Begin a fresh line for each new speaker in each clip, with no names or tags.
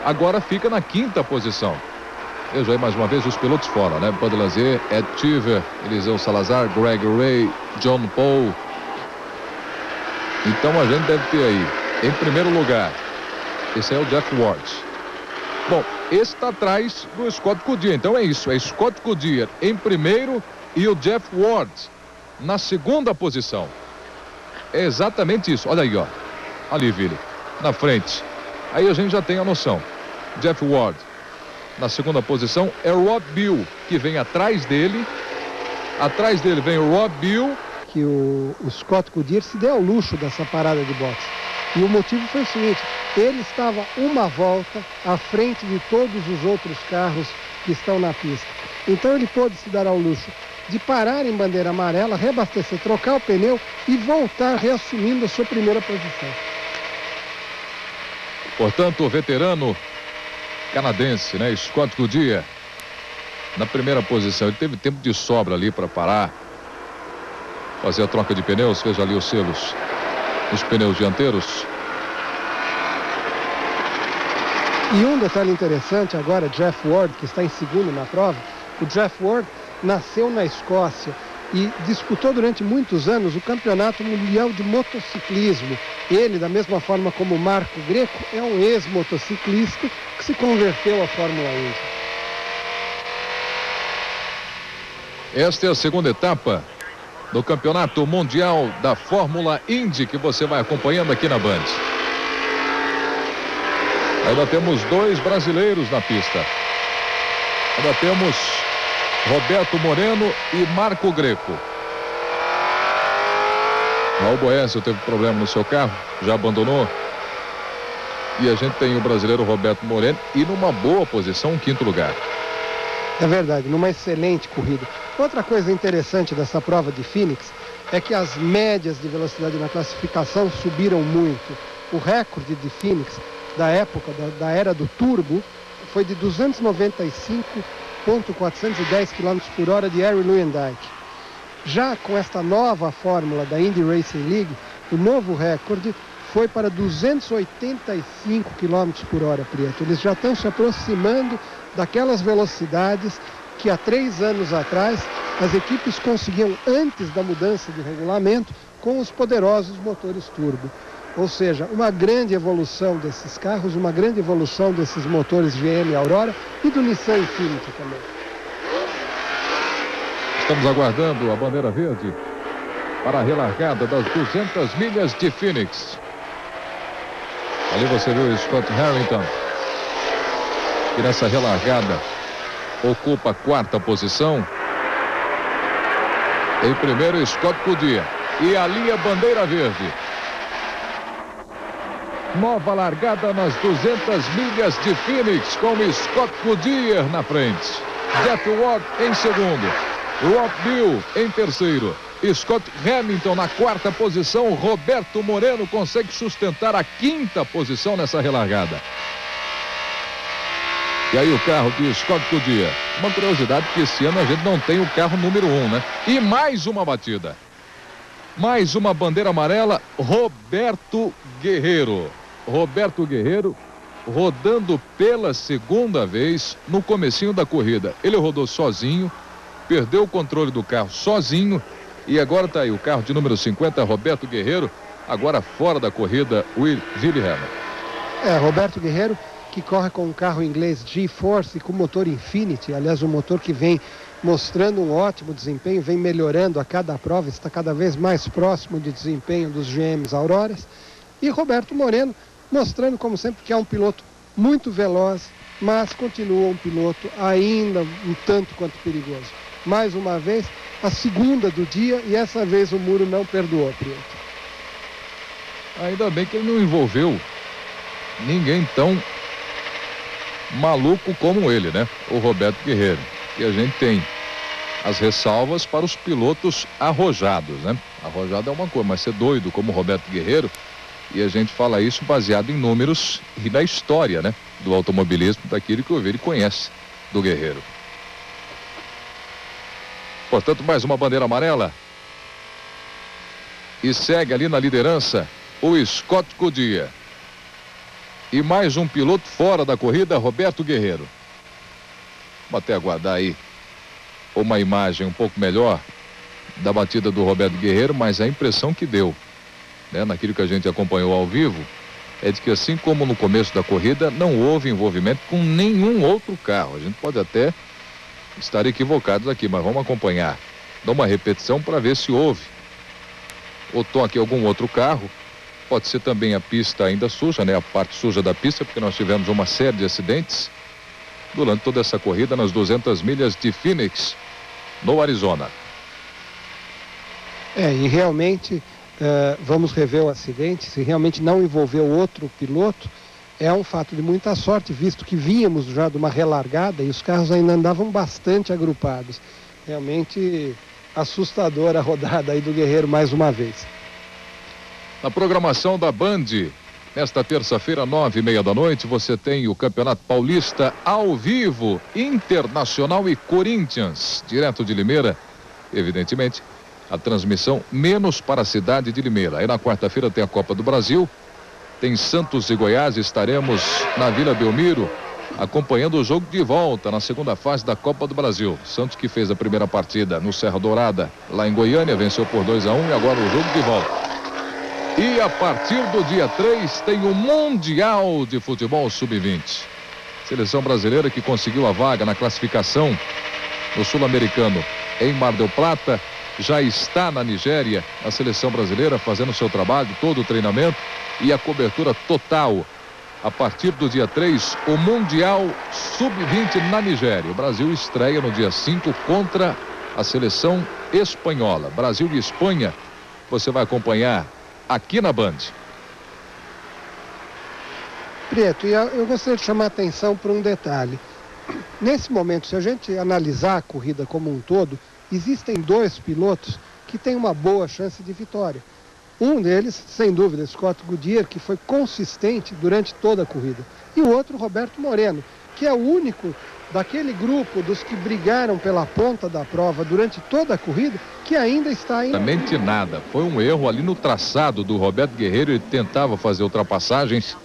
agora fica na 5ª posição. Veja aí mais uma vez os pilotos fora, né? Bud Lazier, Ed Cheever, Eliseu Salazar, Greg Ray, John Paul. Então a gente deve ter aí, em primeiro lugar, esse é o Jeff Ward. Bom, esse está atrás do Scott Goodyear. Então é isso, é Scott Goodyear em primeiro e o Jeff Ward na 2ª posição. É exatamente isso. Olha aí, ó. Ali, Vili, na frente. Aí a gente já tem a noção. Jeff Ward na 2ª posição é o Rob Bill, que vem atrás dele. Atrás dele vem o Rob Bill.
Que o Scott Goodyear se deu ao luxo dessa parada de boxe. E o motivo foi o seguinte: ele estava uma volta à frente de todos os outros carros que estão na pista. Então ele pôde se dar ao luxo de parar em bandeira amarela, reabastecer, trocar o pneu e voltar reassumindo a sua primeira posição.
Portanto, o veterano canadense, né, Scott Goodyear, na primeira posição. Ele teve tempo de sobra ali para parar, fazer a troca de pneus. Veja ali os selos nos pneus dianteiros.
E um detalhe interessante agora, Jeff Ward, que está em segundo na prova. O Jeff Ward nasceu na Escócia e disputou durante muitos anos o Campeonato Mundial de Motociclismo. Ele, da mesma forma como Marco Greco, é um ex-motociclista que se converteu à Fórmula Indy.
Esta é a 2ª etapa do Campeonato Mundial da Fórmula Indy, que você vai acompanhando aqui na Band. Ainda temos 2 brasileiros na pista. Ainda temos Roberto Moreno e Marco Greco. Raul Boécio teve problema no seu carro, já abandonou. E a gente tem o brasileiro Roberto Moreno e numa boa posição, 5º lugar.
É verdade, numa excelente corrida. Outra coisa interessante dessa prova de Phoenix é que as médias de velocidade na classificação subiram muito. O recorde de Phoenix da época, da era do turbo, foi de 295,410 km por hora de Harry Lewandike. Já com esta nova fórmula da Indy Racing League, o novo recorde foi para 285 km por hora, Prieto. Eles já estão se aproximando daquelas velocidades que há 3 anos atrás as equipes conseguiam antes da mudança de regulamento com os poderosos motores turbo. Ou seja, uma grande evolução desses carros, uma grande evolução desses motores GM Aurora e do Nissan Infiniti também.
Estamos aguardando a bandeira verde para a relargada das 200 milhas de Phoenix. Ali você viu o Scott Harrington, que nessa relargada ocupa a 4ª posição. Em primeiro, Scott Goodyear. E ali a bandeira verde. Nova largada nas 200 milhas de Phoenix, com Scott Goodyear na frente. Jeff Ward em segundo. Rob Bill em terceiro. Scott Hamilton na 4ª posição. Roberto Moreno consegue sustentar a 5ª posição nessa relargada. E aí o carro de Scott Goodyear. Uma curiosidade que esse ano a gente não tem o carro número 1, né? E mais uma batida. Mais uma bandeira amarela. Roberto Guerreiro. Roberto Guerreiro rodando pela 2ª vez no comecinho da corrida. Ele rodou sozinho, perdeu o controle do carro sozinho e agora está aí o carro de número 50, Roberto Guerreiro, agora fora da corrida, Willy Hammer.
Roberto Guerreiro, que corre com um carro inglês G-Force e com motor Infiniti, aliás, um motor que vem mostrando um ótimo desempenho, vem melhorando a cada prova, está cada vez mais próximo de desempenho dos GMs Auroras. E Roberto Moreno, mostrando, como sempre, que é um piloto muito veloz, mas continua um piloto ainda um tanto quanto perigoso. Mais uma vez, a 2ª do dia, e essa vez o muro não perdoou, Prieto.
Ainda bem que ele não envolveu ninguém tão maluco como ele, né? O Roberto Guerreiro. E a gente tem as ressalvas para os pilotos arrojados, né? Arrojado é uma coisa, mas ser doido como o Roberto Guerreiro. E a gente fala isso baseado em números e na história, né? Do automobilismo, daquilo que o Vili conhece do Guerreiro. Portanto, mais uma bandeira amarela. E segue ali na liderança o Scott Goodyear. e mais um piloto fora da corrida, Roberto Guerreiro. Vamos até aguardar aí uma imagem um pouco melhor da batida do Roberto Guerreiro, mas a impressão que deu, né, naquilo que a gente acompanhou ao vivo, é de que assim como no começo da corrida, não houve envolvimento com nenhum outro carro. A gente pode até estar equivocados aqui, mas vamos acompanhar. Dá uma repetição para ver se houve ou toque algum outro carro. Pode ser também a pista ainda suja, né? A parte suja da pista, porque nós tivemos uma série de acidentes durante toda essa corrida nas 200 milhas de Phoenix, no Arizona.
E realmente vamos rever o acidente. Se realmente não envolveu outro piloto, é um fato de muita sorte, visto que vínhamos já de uma relargada e os carros ainda andavam bastante agrupados. Realmente assustadora a rodada aí do Guerreiro mais uma vez.
Na programação da Band, nesta terça-feira, 9:30 da noite, você tem o Campeonato Paulista ao vivo, Internacional e Corinthians, direto de Limeira, evidentemente, a transmissão menos para a cidade de Limeira. Aí na quarta-feira tem a Copa do Brasil, tem Santos e Goiás, estaremos na Vila Belmiro, acompanhando o jogo de volta na segunda fase da Copa do Brasil. Santos, que fez a primeira partida no Serra Dourada, lá em Goiânia, venceu por 2-1 e agora o jogo de volta. E a partir do dia 3 tem o Mundial de Futebol Sub-20. Seleção brasileira que conseguiu a vaga na classificação no Sul-Americano em Mar del Plata, já está na Nigéria, a seleção brasileira fazendo seu trabalho, todo o treinamento e a cobertura total. A partir do dia 3, o Mundial Sub-20 na Nigéria. O Brasil estreia no dia 5 contra a seleção espanhola. Brasil e Espanha, você vai acompanhar aqui na Band.
Prieto, e eu gostaria de chamar a atenção para um detalhe. Nesse momento, se a gente analisar a corrida como um todo, existem dois pilotos que têm uma boa chance de vitória. Um deles, sem dúvida, Scott Goodyear, que foi consistente durante toda a corrida. E o outro, Roberto Moreno, que é o único daquele grupo dos que brigaram pela ponta da prova durante toda a corrida, que ainda está em...
Exatamente nada. Foi um erro ali no traçado do Roberto Guerreiro. Ele tentava fazer ultrapassagens,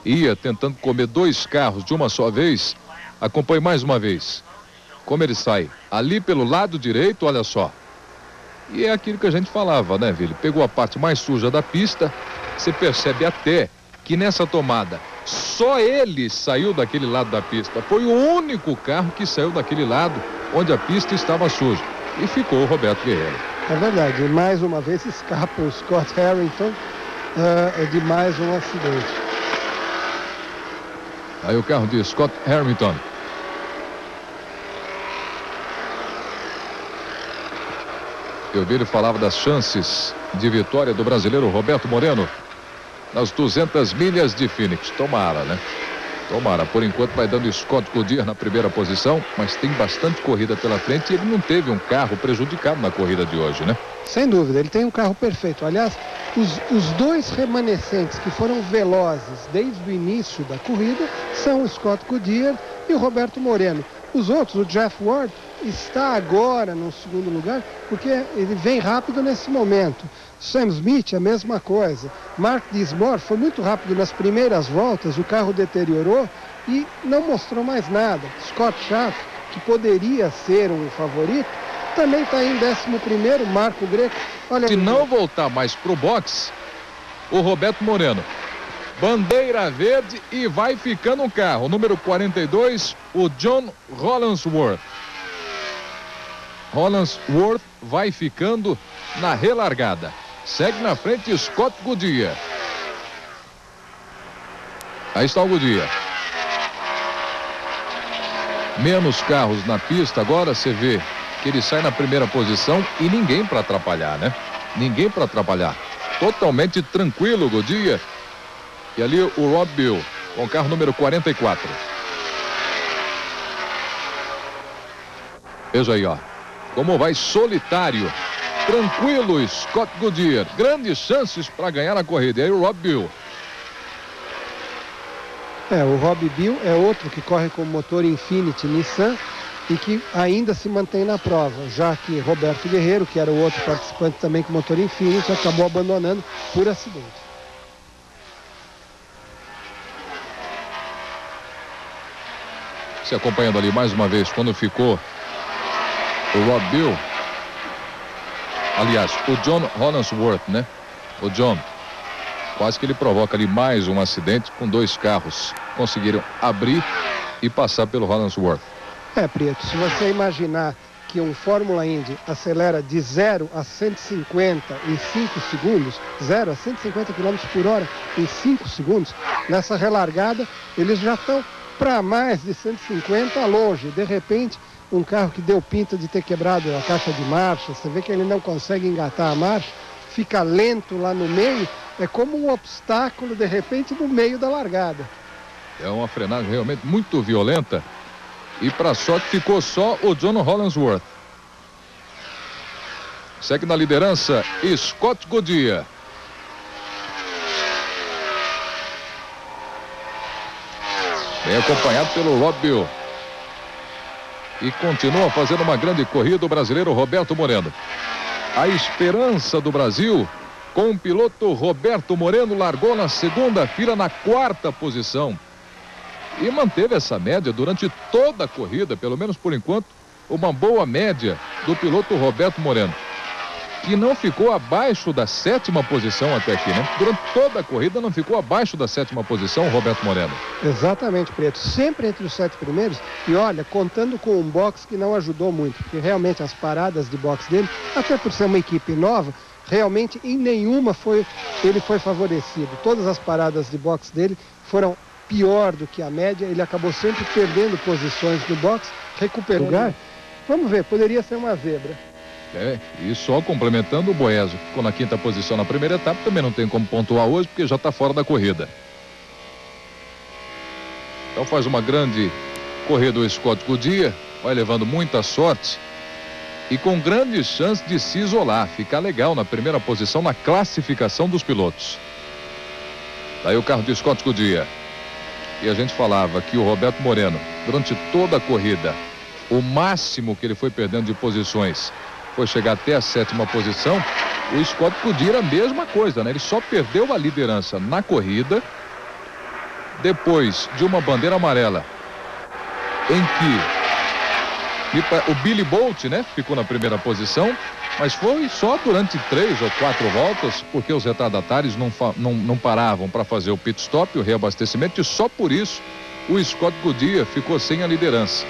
ia tentando comer dois carros de uma só vez. Acompanhe mais uma vez como ele sai ali pelo lado direito, olha só. E é aquilo que a gente falava, né, Vili? Pegou a parte mais suja da pista. Você percebe até que nessa tomada só ele saiu daquele lado da pista. Foi o único carro que saiu daquele lado onde a pista estava suja. E ficou o Roberto Guerreiro.
É verdade, mais uma vez escapa o Scott Harrington de mais um acidente.
Aí o carro de Scott Harrington. Eu vi ele falava das chances de vitória do brasileiro Roberto Moreno nas 200 milhas de Phoenix. Tomara, né? Tomara. Por enquanto vai dando Scott Goodyear na primeira posição, mas tem bastante corrida pela frente e ele não teve um carro prejudicado na corrida de hoje, né?
Sem dúvida, ele tem um carro perfeito. Aliás, os dois remanescentes que foram velozes desde o início da corrida são o Scott Goodyear e o Roberto Moreno. Os outros, o Jeff Ward, está agora no segundo lugar, porque ele vem rápido nesse momento. Sam Smith, a mesma coisa. Mark Dismore foi muito rápido nas primeiras voltas, o carro deteriorou e não mostrou mais nada. Scott Schaff, que poderia ser um favorito, também está em 11º, Marco Greco. Olha,
se não voltar mais pro box, o Roberto Moreno. Bandeira verde e vai ficando um carro. Número 42, o John Hollingsworth. Hollingsworth vai ficando na relargada. Segue na frente Scott Goodyear. Aí está o Goodyear. Menos carros na pista. Agora você vê que ele sai na primeira posição e ninguém para atrapalhar, né? Ninguém para atrapalhar. Totalmente tranquilo, Goodyear. E ali o Rob Bill, com o carro número 44. Veja aí, ó. Como vai solitário. Tranquilo, Scott Goodyear. Grandes chances para ganhar a corrida. E aí o Rob Bill.
O Rob Bill é outro que corre com motor Infiniti Nissan e que ainda se mantém na prova, já que Roberto Guerreiro, que era o outro participante também com motor Infiniti, acabou abandonando por acidente.
se acompanhando ali mais uma vez quando ficou o Rob Bill. Aliás, o John Hollingsworth, né? O John, quase que ele provoca ali mais um acidente com 2 carros. Conseguiram abrir e passar pelo Hollingsworth.
Prieto, se você imaginar que um Fórmula Indy acelera de 0 a 150 em 5 segundos, 0 a 150 km por hora em 5 segundos, nessa relargada eles já estão para mais de 150 longe. De repente, um carro que deu pinta de ter quebrado a caixa de marcha, você vê que ele não consegue engatar a marcha, fica lento lá no meio, é como um obstáculo de repente no meio da largada.
É uma frenagem realmente muito violenta. E para sorte ficou só o John Hollingsworth. Segue na liderança Scott Goodyear. Bem acompanhado pelo Rob Bill. E continua fazendo uma grande corrida o brasileiro Roberto Moreno. A esperança do Brasil com o piloto Roberto Moreno largou na segunda fila na 4ª posição. E manteve essa média durante toda a corrida, pelo menos por enquanto, uma boa média do piloto Roberto Moreno, que não ficou abaixo da 7ª posição até aqui, né? Durante toda a corrida não ficou abaixo da 7ª posição o Roberto Moreno.
Exatamente, Preto, sempre entre os 7 primeiros, e olha, contando com um box que não ajudou muito, porque realmente as paradas de box dele, até por ser uma equipe nova, realmente em nenhuma ele foi favorecido. Todas as paradas de box dele foram pior do que a média, ele acabou sempre perdendo posições no box, recuperou lugar. Vamos ver, poderia ser uma zebra.
E só complementando o Boesio, ficou na 5ª posição na primeira etapa, também não tem como pontuar hoje, porque já está fora da corrida. Então faz uma grande corrida o Scott Goodyear, vai levando muita sorte e com grandes chances de se isolar, ficar legal na primeira posição na classificação dos pilotos. Daí o carro de Scott Goodyear. E a gente falava que o Roberto Moreno, durante toda a corrida, o máximo que ele foi perdendo de posições foi chegar até a 7ª posição. O Scott Goodyear a mesma coisa, né? Ele só perdeu a liderança na corrida depois de uma bandeira amarela em que o Billy Bolt, né, ficou na primeira posição, mas foi só durante 3 ou 4 voltas, porque os retardatários não paravam para fazer o pit stop, o reabastecimento, e só por isso o Scott Goodyear ficou sem a liderança.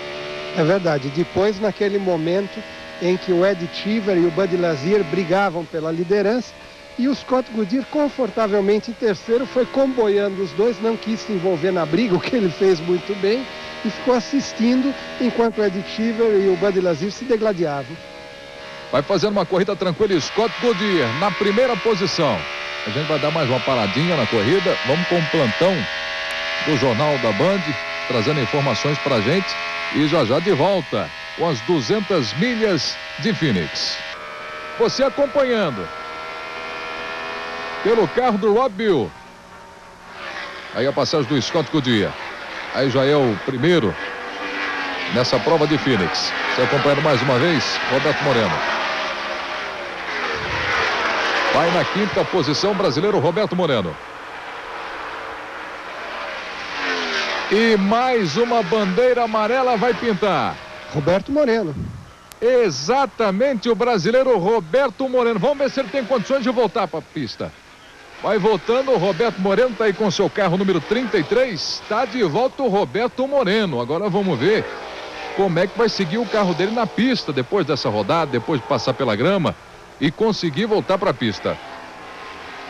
É verdade, depois naquele momento em que o Ed Cheever e o Bud Lazier brigavam pela liderança, e o Scott Goodyear confortavelmente em terceiro, foi comboiando os dois, não quis se envolver na briga, o que ele fez muito bem, e ficou assistindo enquanto o Ed Cheever e o Bud Lazier se degladiavam.
Vai fazendo uma corrida tranquila Scott Goodyear na primeira posição. A gente vai dar mais uma paradinha na corrida, vamos com o plantão do Jornal da Band, trazendo informações pra gente, e já de volta com as 200 milhas de Phoenix. Você acompanhando pelo carro do Rob Bill. Aí a passagem do Scott Goodyear. Aí já é o primeiro nessa prova de Phoenix. Você acompanhando mais uma vez, Roberto Moreno. Vai na 5ª posição, brasileiro Roberto Moreno. E mais uma bandeira amarela vai pintar.
Roberto Moreno.
Exatamente, o brasileiro Roberto Moreno. Vamos ver se ele tem condições de voltar para a pista. Vai voltando, o Roberto Moreno está aí com seu carro número 33. Está de volta o Roberto Moreno. Agora vamos ver como é que vai seguir o carro dele na pista depois dessa rodada, depois de passar pela grama e conseguir voltar para a pista.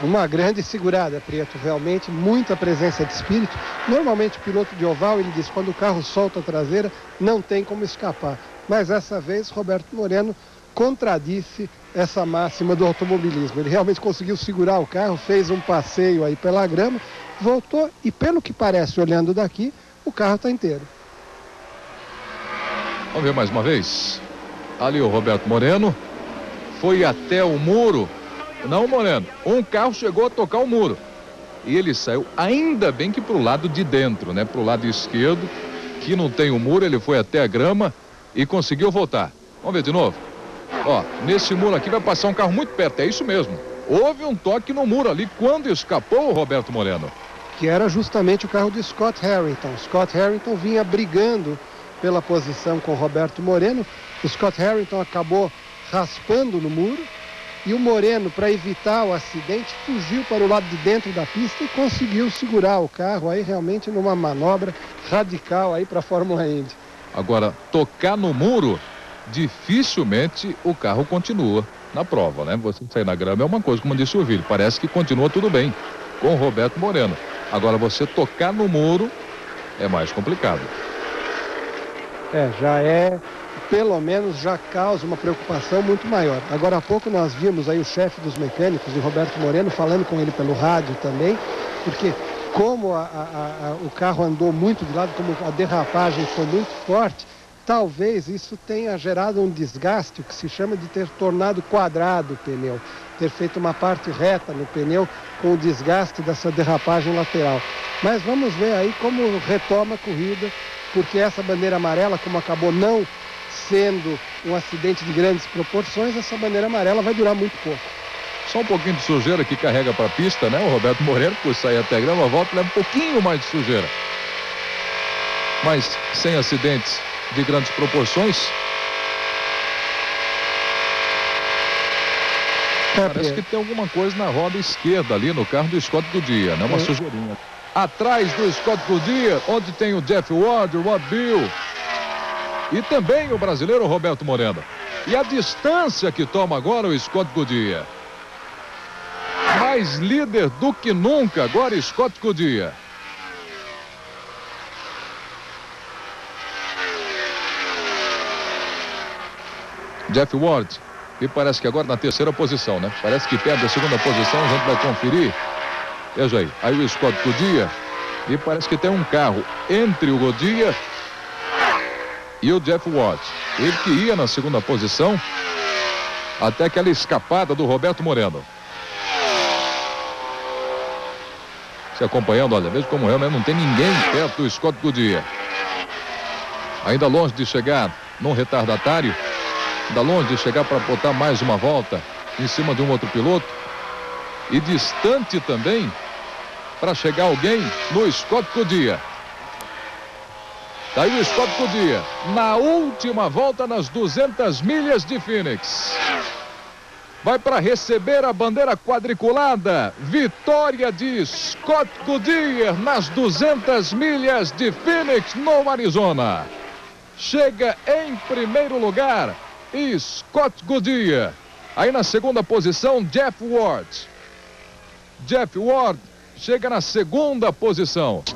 Uma grande segurada, Prieto, realmente muita presença de espírito. Normalmente o piloto de oval, ele diz, quando o carro solta a traseira, não tem como escapar. Mas dessa vez, Roberto Moreno contradisse essa máxima do automobilismo. Ele realmente conseguiu segurar o carro, fez um passeio aí pela grama, voltou e, pelo que parece, olhando daqui, o carro está inteiro.
Vamos ver mais uma vez. Ali o Roberto Moreno foi até o muro. Não, Moreno, um carro chegou a tocar o muro e ele saiu, ainda bem que pro lado de dentro, né? Pro lado esquerdo, que não tem o muro, ele foi até a grama e conseguiu voltar. Vamos ver de novo. Ó, nesse muro aqui vai passar um carro muito perto, é isso mesmo. Houve um toque no muro ali quando escapou o Roberto Moreno.
Que era justamente o carro de Scott Harrington. Scott Harrington vinha brigando pela posição com Roberto Moreno. O Scott Harrington acabou raspando no muro e o Moreno, para evitar o acidente, fugiu para o lado de dentro da pista e conseguiu segurar o carro aí realmente numa manobra radical aí para a Fórmula Indy.
Agora, tocar no muro, dificilmente o carro continua na prova, né? Você sair na grama é uma coisa, como disse o Vili, parece que continua tudo bem com o Roberto Moreno. Agora, você tocar no muro é mais complicado.
Já é, pelo menos já causa uma preocupação muito maior. Agora há pouco nós vimos aí o chefe dos mecânicos, o Roberto Moreno, falando com ele pelo rádio também, porque como o carro andou muito de lado, como a derrapagem foi muito forte, talvez isso tenha gerado um desgaste, o que se chama de ter tornado quadrado o pneu, ter feito uma parte reta no pneu com o desgaste dessa derrapagem lateral. Mas vamos ver aí como retoma a corrida, porque essa bandeira amarela, como acabou não sendo um acidente de grandes proporções, essa bandeira amarela vai durar muito pouco.
Só um pouquinho de sujeira que carrega para a pista, né? O Roberto Moreno, por sair até a grama, volta, leva um pouquinho mais de sujeira. Mas sem acidentes de grandes proporções. Parece que tem alguma coisa na roda esquerda ali no carro do Scott Goodyear, né? Uma sujeirinha. Atrás do Scott Goodyear, onde tem o Jeff Ward, o Rod Bill e também o brasileiro Roberto Moreno. E a distância que toma agora o Scott Goodyear. Mais líder do que nunca agora Scott Goodyear. Jeff Ward, que parece que agora na terceira posição, né? Parece que perde a segunda posição, a gente vai conferir. Veja aí o Scott Goodyear, e parece que tem um carro entre o Goodyear e o Jeff Ward. Ele que ia na segunda posição até aquela escapada do Roberto Moreno. Se acompanhando, olha, veja como realmente não tem ninguém perto do Scott Goodyear. Ainda longe de chegar num retardatário, ainda longe de chegar para botar mais uma volta em cima de um outro piloto, e distante também para chegar alguém no Scott Goodyear. Daí o Scott Goodyear na última volta nas 200 milhas de Phoenix. Vai para receber a bandeira quadriculada. Vitória de Scott Goodyear nas 200 milhas de Phoenix, no Arizona. Chega em primeiro lugar Scott Goodyear. Aí na segunda posição, Jeff Ward. Jeff Ward chega na segunda posição.